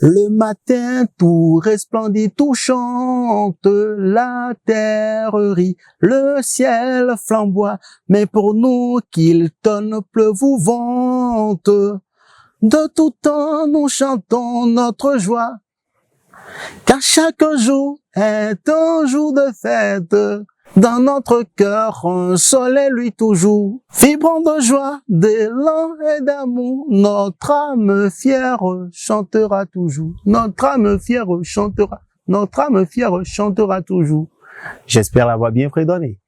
Le matin tout resplendit, tout chante, la terre rit, le ciel flamboie, mais pour nous qu'il tonne, pleuve ou vente, de tout temps nous chantons notre joie, car chaque jour est un jour de fête. Dans notre cœur, un soleil lui toujours, vibrant de joie, d'élan et d'amour, notre âme fière chantera toujours. Notre âme fière chantera, notre âme fière chantera toujours. J'espère l'avoir bien fredonné.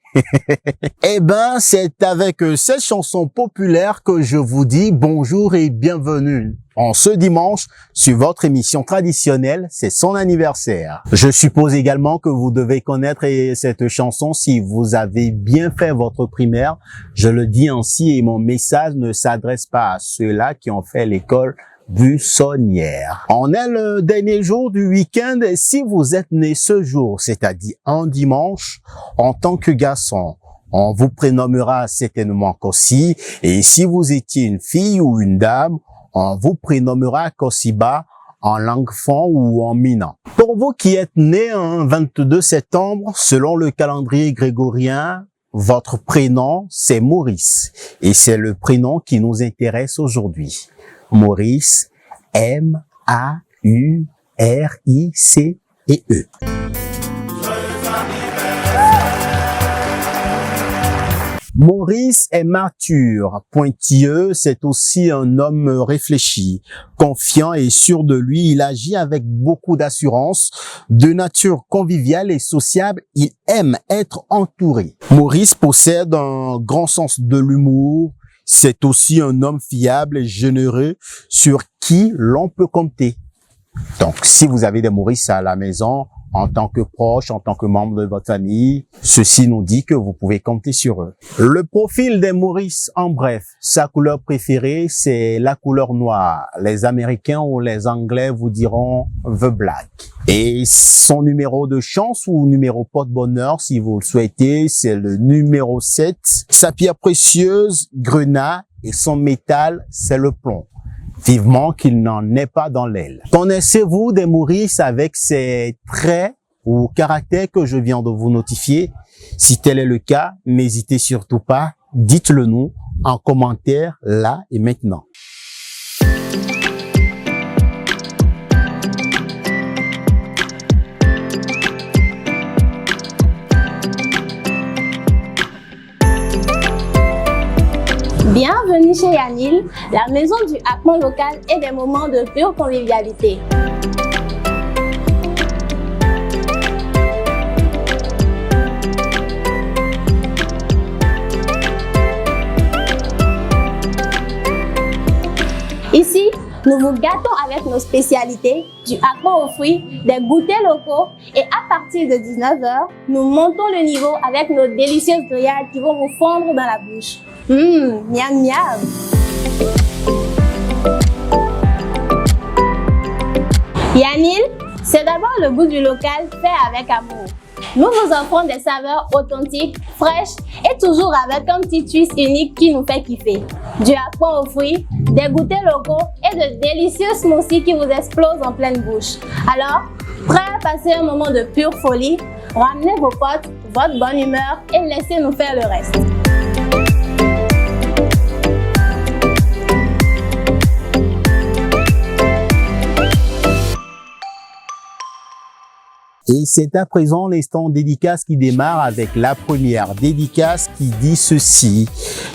Eh ben, c'est avec cette chanson populaire que je vous dis bonjour et bienvenue. En ce dimanche, sur votre émission traditionnelle, c'est son anniversaire. Je suppose également que vous devez connaître cette chanson si vous avez bien fait votre primaire. Je le dis ainsi et mon message ne s'adresse pas à ceux-là qui ont fait l'école buissonnière. On est le dernier jour du week-end et si vous êtes né ce jour, c'est-à-dire un dimanche, en tant que garçon, on vous prénommera certainement Kossi, et si vous étiez une fille ou une dame, on vous prénommera Kossiba en langue fon ou en mina. Pour vous qui êtes nés un 22 septembre, selon le calendrier grégorien, votre prénom c'est Maurice et c'est le prénom qui nous intéresse aujourd'hui. Maurice, M-A-U-R-I-C-E. Maurice est mature, pointilleux, c'est aussi un homme réfléchi, confiant et sûr de lui. Il agit avec beaucoup d'assurance, de nature conviviale et sociable. Il aime être entouré. Maurice possède un grand sens de l'humour. C'est aussi un homme fiable et généreux sur qui l'on peut compter. Donc, si vous avez des Maurice à la maison, en tant que proche, en tant que membre de votre famille, ceci nous dit que vous pouvez compter sur eux. Le profil des Maurice, en bref, sa couleur préférée, c'est la couleur noire. Les Américains ou les Anglais vous diront the black. Et son numéro de chance ou numéro porte-bonheur, si vous le souhaitez, c'est le numéro 7. Sa pierre précieuse, grenat, et son métal, c'est le plomb. Vivement qu'il n'en ait pas dans l'aile. Connaissez-vous des Maurice avec ces traits ou caractères que je viens de vous notifier? Si tel est le cas, n'hésitez surtout pas, dites-le nous en commentaire là et maintenant. Bienvenue chez Yanil, la maison du happement local et des moments de pure convivialité. Ici, nous vous gâtons avec nos spécialités, du happement aux fruits, des goûters locaux et à partir de 19h, nous montons le niveau avec nos délicieuses grillades qui vont vous fondre dans la bouche. Miam miam. Yanil, c'est d'abord le goût du local fait avec amour. Nous vous offrons des saveurs authentiques, fraîches et toujours avec un petit twist unique qui nous fait kiffer. Du happement aux fruits, des goûters locaux et de délicieux smoothies qui vous explosent en pleine bouche. Alors, prêt à passer un moment de pure folie? Ramenez vos potes, votre bonne humeur et laissez-nous faire le reste. Et c'est à présent l'instant dédicace qui démarre avec la première dédicace qui dit ceci.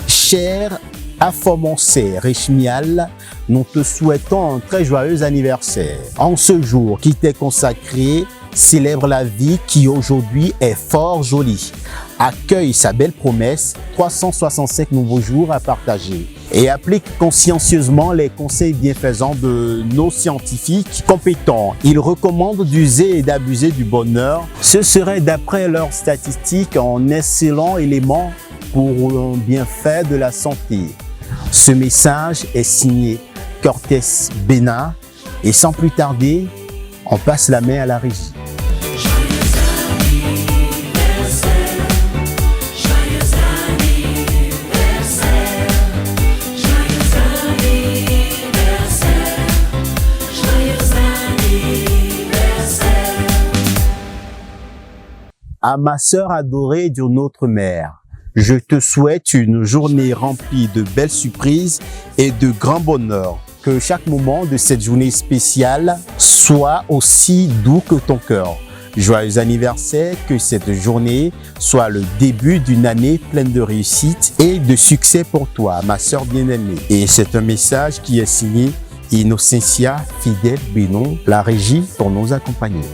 Cher Afomoncé Rechmial, nous te souhaitons un très joyeux anniversaire. En ce jour qui t'est consacré, célèbre la vie qui aujourd'hui est fort jolie. Accueille sa belle promesse, 365 nouveaux jours à partager. Et applique consciencieusement les conseils bienfaisants de nos scientifiques compétents. Ils recommandent d'user et d'abuser du bonheur. Ce serait d'après leurs statistiques un excellent élément pour un bienfait de la santé. Ce message est signé Cortés Bénin et sans plus tarder, on passe la main à la régie. À ma sœur adorée d'une autre mère, je te souhaite une journée remplie de belles surprises et de grands bonheurs. Que chaque moment de cette journée spéciale soit aussi doux que ton cœur. Joyeux anniversaire, que cette journée soit le début d'une année pleine de réussite et de succès pour toi, ma sœur bien-aimée. Et c'est un message qui est signé Innocentia Fidèle Bénon, la régie pour nous accompagner.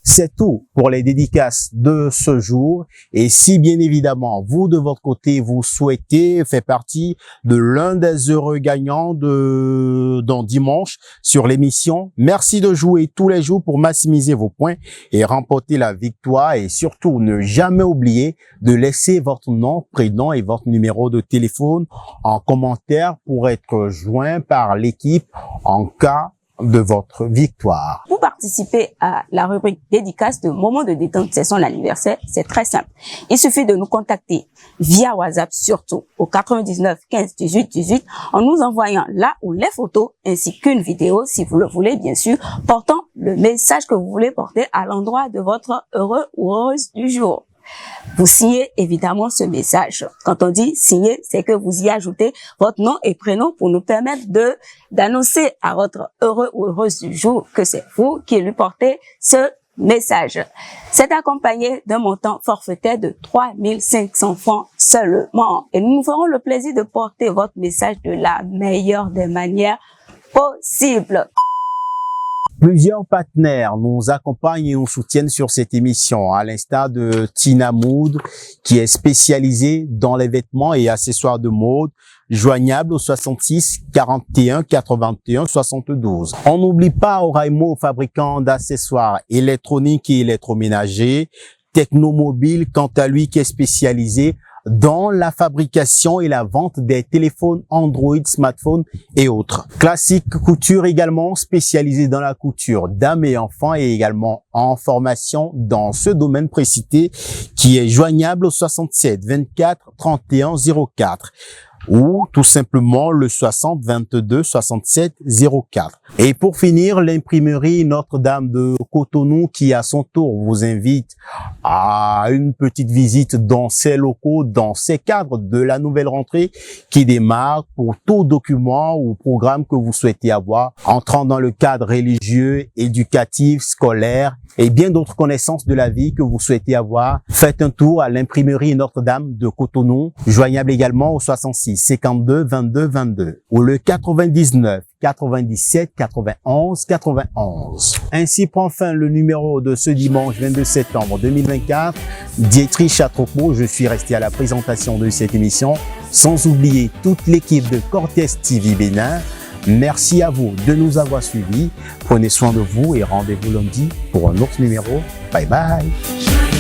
C'est tout pour les dédicaces de ce jour. Et si bien évidemment, vous de votre côté, vous souhaitez faire partie de l'un des heureux gagnants dans dimanche sur l'émission, merci de jouer tous les jours pour maximiser vos points et remporter la victoire. Et surtout, ne jamais oublier de laisser votre nom, prénom et votre numéro de téléphone en commentaire pour être joint par l'équipe en cas de votre victoire. Pour participer à la rubrique dédicace de Moment de détente, c'est son anniversaire, c'est très simple. Il suffit de nous contacter via WhatsApp, surtout au 99 15 18 18, en nous envoyant là ou les photos ainsi qu'une vidéo, si vous le voulez bien sûr, portant le message que vous voulez porter à l'endroit de votre heureux ou heureuse du jour. Vous signez évidemment ce message. Quand on dit signer, c'est que vous y ajoutez votre nom et prénom pour nous permettre d'annoncer à votre heureux ou heureuse du jour que c'est vous qui lui portez ce message. C'est accompagné d'un montant forfaitaire de 3 500 francs seulement. Et nous nous ferons le plaisir de porter votre message de la meilleure des manières possibles. Plusieurs partenaires nous accompagnent et nous soutiennent sur cette émission, à l'instar de Tina Mood, qui est spécialisée dans les vêtements et accessoires de mode, joignable au 66 41 81 72. On n'oublie pas Oraimo, fabricant d'accessoires électroniques et électroménagers, Technomobile, quant à lui, qui est spécialisé dans la fabrication et la vente des téléphones Android, smartphones et autres. Classique Couture également, spécialisé dans la couture dames et enfants et également en formation dans ce domaine précité, qui est joignable au 67 24 31 04. Ou tout simplement le 60 22 67 04. Et pour finir, l'imprimerie Notre-Dame de Cotonou, qui à son tour vous invite à une petite visite dans ses locaux, dans ses cadres de la nouvelle rentrée qui démarre, pour tout document ou programme que vous souhaitez avoir, entrant dans le cadre religieux, éducatif, scolaire et bien d'autres connaissances de la vie que vous souhaitez avoir. Faites un tour à l'imprimerie Notre-Dame de Cotonou, joignable également au 66 52 22 22 ou le 99 97 91 91. Ainsi prend fin le numéro de ce dimanche 22 septembre 2024. Dietrich Chatropo, je suis resté à la présentation de cette émission, sans oublier toute l'équipe de Cortez TV Bénin. Merci à vous de nous avoir suivis. Prenez soin de vous et rendez-vous lundi pour un autre numéro. Bye bye.